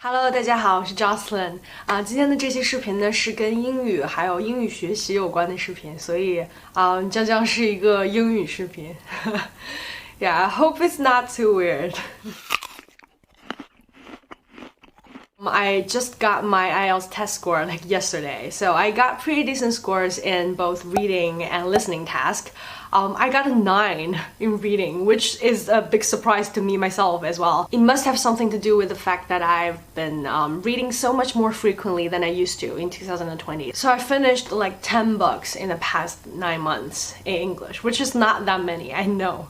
Hello， 大家好，我是 Jocelyn 今天的这期视频呢是跟英语还有英语学习有关的视频，所以将是一个英语视频。Yeah, I hope it's not too weird. I just got my IELTS test score like yesterday, so I got pretty decent scores in both reading and listening tasks. I got a 9 in reading, which is a big surprise to me myself as well. It must have something to do with the fact that I've been reading so much more frequently than I used to in 2020. So I finished like 10 books in the past 9 months in English, which is not that many, I know.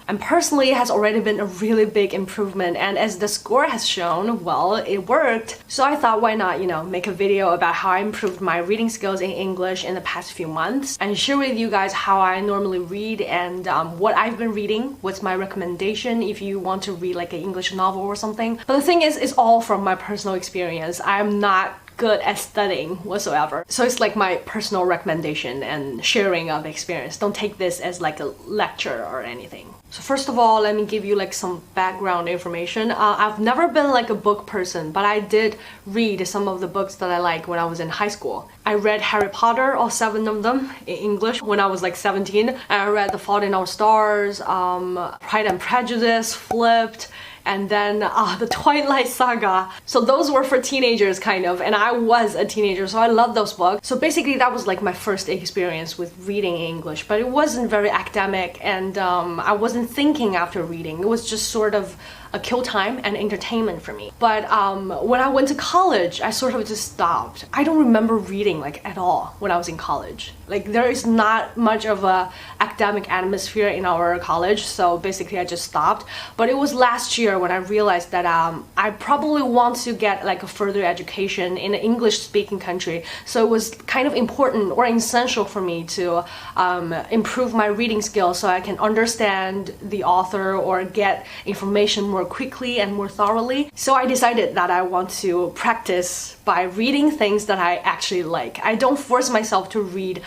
And personally, it has already been a really big improvement, and as the score has shown, well, it worked. So I thought, why not, make a video about how I improved my reading skills in English in the past few months, and share with you guys how I normally read and what I've been reading, what's my recommendation if you want to read like an English novel or something. But the thing is, it's all from my personal experience. I'm not good at studying whatsoever. So it's like my personal recommendation and sharing of experience. Don't take this as like a lecture or anything. So first of all, let me give you like some background information. I've never been like a book person, but I did read some of the books that I like when I was in high school. I read Harry Potter, all 7 of them in English when I was like 17. And I read The Fault in Our Stars, Pride and Prejudice, Flipped, and then the Twilight Saga. So those were for teenagers kind of, and I was a teenager, so I love those books. So basically that was like my first experience with reading English, but it wasn't very academic, and I wasn't thinking after reading. It was just sort of a kill time and entertainment for me. But when I went to college, I sort of just stopped. I don't remember reading like at all when I was in college. Like there is not much of a academic atmosphere in our college, so basically I just stopped. But it was last year when I realized that I probably want to get like a further education in an English speaking country, so it was kind of important or essential for me to improve my reading skills so I can understand the author or get information more quickly and more thoroughly. So I decided that I want to practice by reading things that I actually like. I don't force myself to read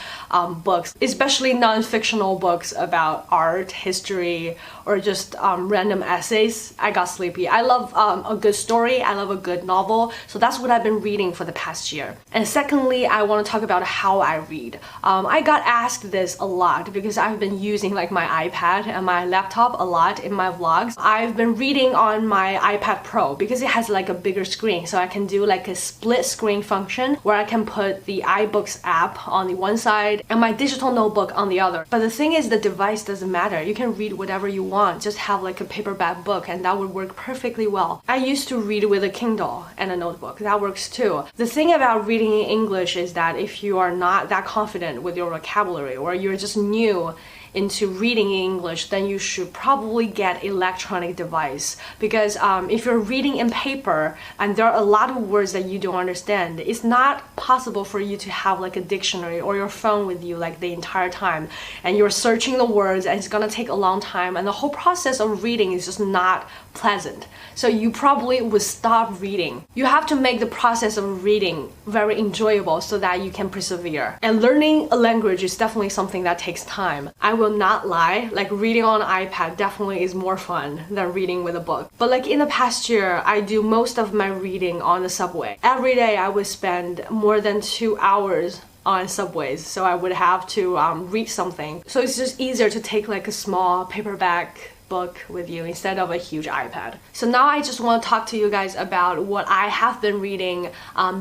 books, especially non-fictional books about art, history, or just random essays. I got sleepy. I love a good story. I love a good novel. So that's what I've been reading for the past year. And secondly, I want to talk about how I read. I got asked this a lot because I've been using like my iPad and my laptop a lot in my vlogs. I've been reading on my iPad Pro because it has like a bigger screen, so I can do like a split screen function where I can put the iBooks app on the one side and my digital notebook on the other. But the thing is, the device doesn't matter. You can read whatever you want. Just have like a paperback book and that would work perfectly well. I used to read with a Kindle and a notebook. That works too. The thing about reading in English is that if you are not that confident with your vocabulary or you're just new into reading in English, then you should probably get electronic device, because if you're reading in paper and there are a lot of words that you don't understand, it's not possible for you to have like a dictionary or your phone with you like the entire time, and you're searching the words and it's gonna take a long time, and the whole process of reading is just not pleasant. So you probably would stop reading. You have to make the process of reading very enjoyable so that you can persevere. And learning a language is definitely something that takes time. I will not lie, like reading on iPad definitely is more fun than reading with a book. But like in the past year, I do most of my reading on the subway. Every day I would spend more than 2 hours on subways, so I would have to read something. So it's just easier to take like a small paperback book with you instead of a huge iPad. So now I just want to talk to you guys about what I have been reading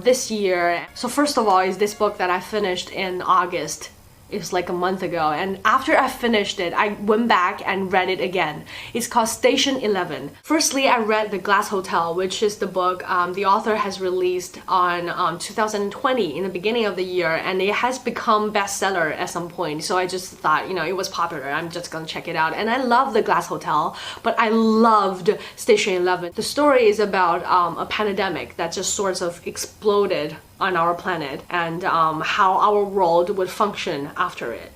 this year. So first of all is this book that I finished in August. It was like a month ago, and after I finished it, I went back and read it again. It's called Station 11. Firstly, I read The Glass Hotel, which is the book the author has released on 2020 in the beginning of the year, and it has become bestseller at some point. So I just thought, it was popular. I'm just gonna check it out. And I love The Glass Hotel, but I loved Station 11. The story is about a pandemic that just sort of exploded on our planet, and how our world would function after it.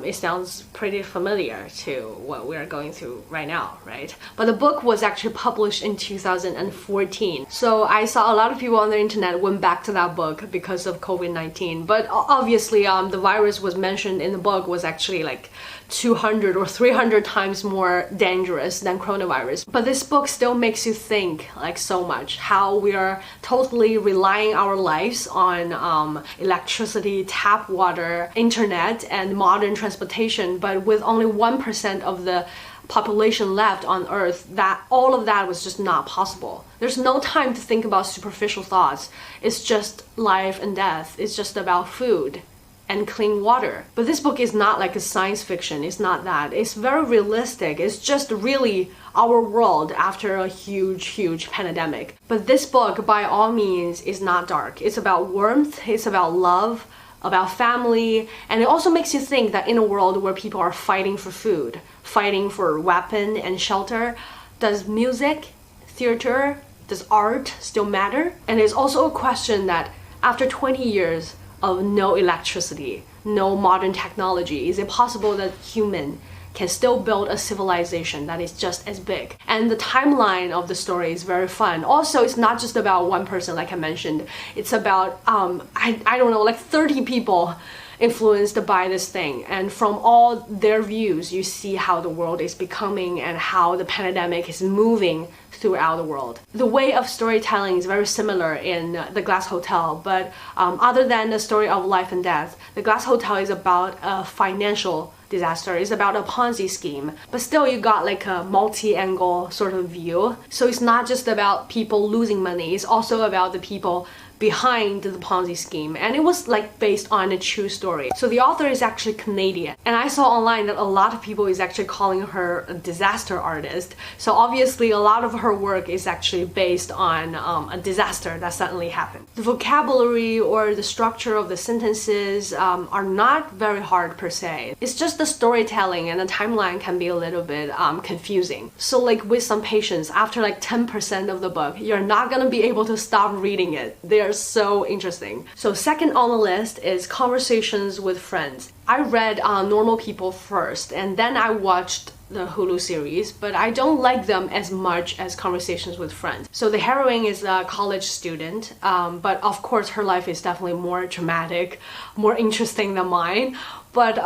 It sounds pretty familiar to what we're going through right now, right? But the book was actually published in 2014. So I saw a lot of people on the internet went back to that book because of COVID-19. But obviously, the virus was mentioned in the book was actually like 200 or 300 times more dangerous than coronavirus. But this book still makes you think like so much how we are totally relying our lives on electricity, tap water, internet, and modern transportation, but with only 1% of the population left on earth, that all of that was just not possible. There's no time to think about superficial thoughts. It's just life and death. It's just about food and clean water. But this book is not like a science fiction. It's not that. It's very realistic. It's just really our world after a huge pandemic. But this book, by all means, is not dark. It's about warmth. It's about love, about family, and it also makes you think that in a world where people are fighting for food, fighting for weapon and shelter, does music, theater, does art still matter? And it's also a question that after 20 years of no electricity, no modern technology, is it possible that human can still build a civilization that is just as big? And the timeline of the story is very fun. Also, it's not just about one person, like I mentioned. It's about, I don't know, like 30 people influenced by this thing. And from all their views, you see how the world is becoming and how the pandemic is moving throughout the world. The way of storytelling is very similar in The Glass Hotel, but other than the story of life and death, The Glass Hotel is about a financial disaster. It's about a Ponzi scheme, but still you got like a multi-angle sort of view. So it's not just about people losing money, it's also about the people behind the Ponzi scheme, and it was like based on a true story. So the author is actually Canadian, and I saw online that a lot of people is actually calling her a disaster artist. So obviously a lot of her work is actually based on a disaster that suddenly happened. The vocabulary or the structure of the sentences are not very hard per se. It's just the storytelling, and the timeline can be a little bit confusing. So like with some patience, after like 10% of the book, you're not gonna be able to stop reading it. They are so interesting. So second on the list is Conversations with Friends. I read Normal People first, and then I watched the Hulu series, but I don't like them as much as Conversations with Friends. So the heroine is a college student, but of course her life is definitely more dramatic, more interesting than mine. But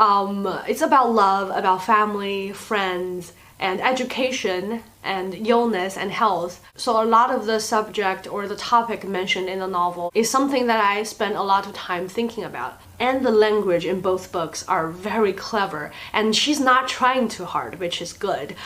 it's about love, about family, friends, and education, and illness and health. So a lot of the subject or the topic mentioned in the novel is something that I spent a lot of time thinking about. And the language in both books are very clever, and she's not trying too hard, which is good.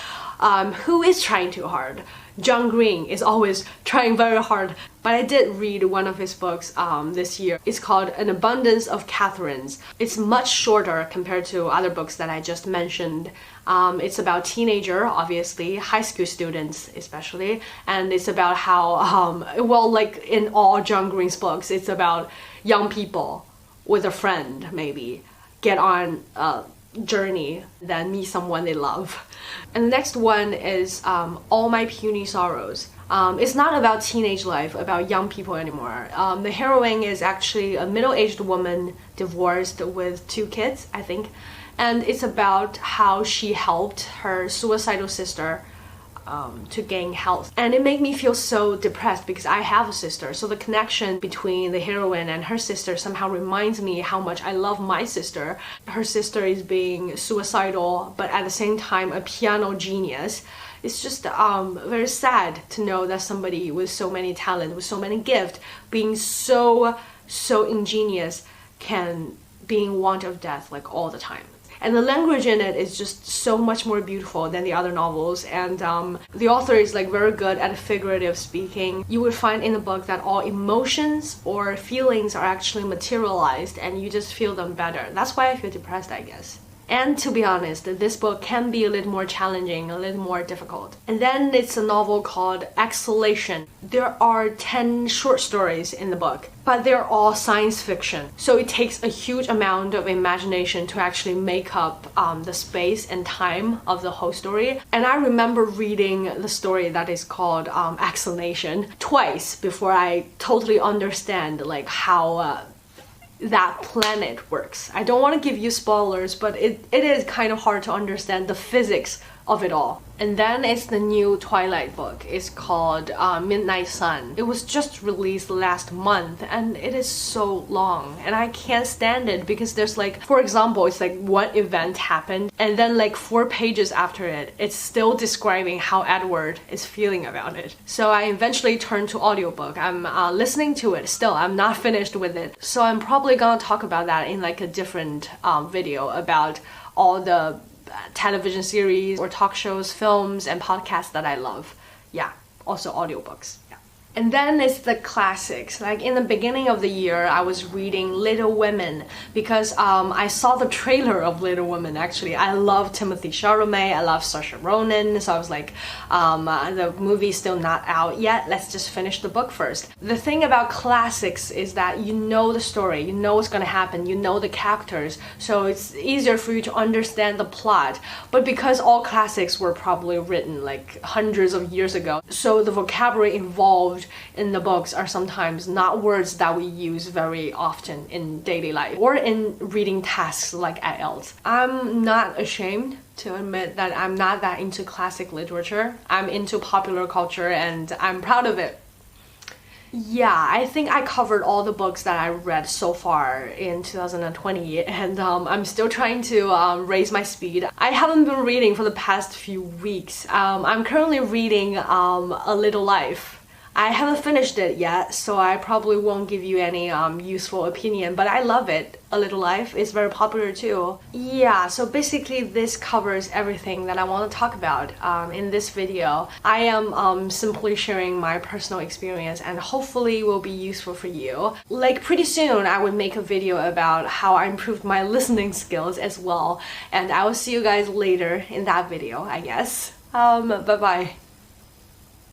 Who is trying too hard? John Green is always trying very hard, but I did read one of his books this year. It's called An Abundance of Catherines. It's much shorter compared to other books that I just mentioned. It's about teenager, obviously, high school students especially, and it's about how, well, like in all John Green's books, it's about young people with a friend, maybe, get on a journey, then meet someone they love. And the next one is All My Puny Sorrows. It's not about teenage life, about young people anymore. The heroine is actually a middle-aged woman divorced with 2 kids, I think. And it's about how she helped her suicidal sister to gain health. And it made me feel so depressed because I have a sister. So the connection between the heroine and her sister somehow reminds me how much I love my sister. Her sister is being suicidal, but at the same time a piano genius. It's just very sad to know that somebody with so many talent, with so many gifts, being so ingenious, can be in want of death like all the time. And the language in it is just so much more beautiful than the other novels, and the author is like very good at figurative speaking. You would find in the book that all emotions or feelings are actually materialized and you just feel them better. That's why I feel depressed, I guess. And to be honest, this book can be a little more challenging, a little more difficult. And then it's a novel called Exhalation. There are 10 short stories in the book, but they're all science fiction. So it takes a huge amount of imagination to actually make up the space and time of the whole story. And I remember reading the story that is called Exhalation twice before I totally understand like how that planet works. I don't want to give you spoilers, but it is kind of hard to understand the physics of it all. And then it's the new Twilight book. It's called Midnight Sun. It was just released last month and it is so long and I can't stand it because there's like, for example, it's like one event happened and then like 4 pages after it, it's still describing how Edward is feeling about it. So I eventually turned to audiobook. I'm listening to it still. I'm not finished with it. So I'm probably gonna talk about that in like a different video about all the television series or talk shows, films, and podcasts that I love. Yeah, also audiobooks. Yeah. And then it's the classics. Like in the beginning of the year, I was reading Little Women because I saw the trailer of Little Women actually. I love Timothée Chalamet, I love Saoirse Ronan, so I was like, the movie's still not out yet, let's just finish the book first. The thing about classics is that you know the story, you know what's gonna happen, you know the characters, so it's easier for you to understand the plot. But because all classics were probably written like hundreds of years ago, so the vocabulary involved in the books are sometimes not words that we use very often in daily life or in reading tasks like IELTS. I'm not ashamed to admit that I'm not that into classic literature. I'm into popular culture and I'm proud of it. Yeah, I think I covered all the books that I read so far in 2020 and I'm still trying to raise my speed. I haven't been reading for the past few weeks. I'm currently reading A Little Life. I haven't finished it yet, so I probably won't give you any useful opinion, but I love it. A Little Life is very popular too. Yeah, so basically this covers everything that I want to talk about in this video. I am simply sharing my personal experience and hopefully will be useful for you. Like pretty soon I will make a video about how I improved my listening skills as well, and I will see you guys later in that video, I guess. Bye bye.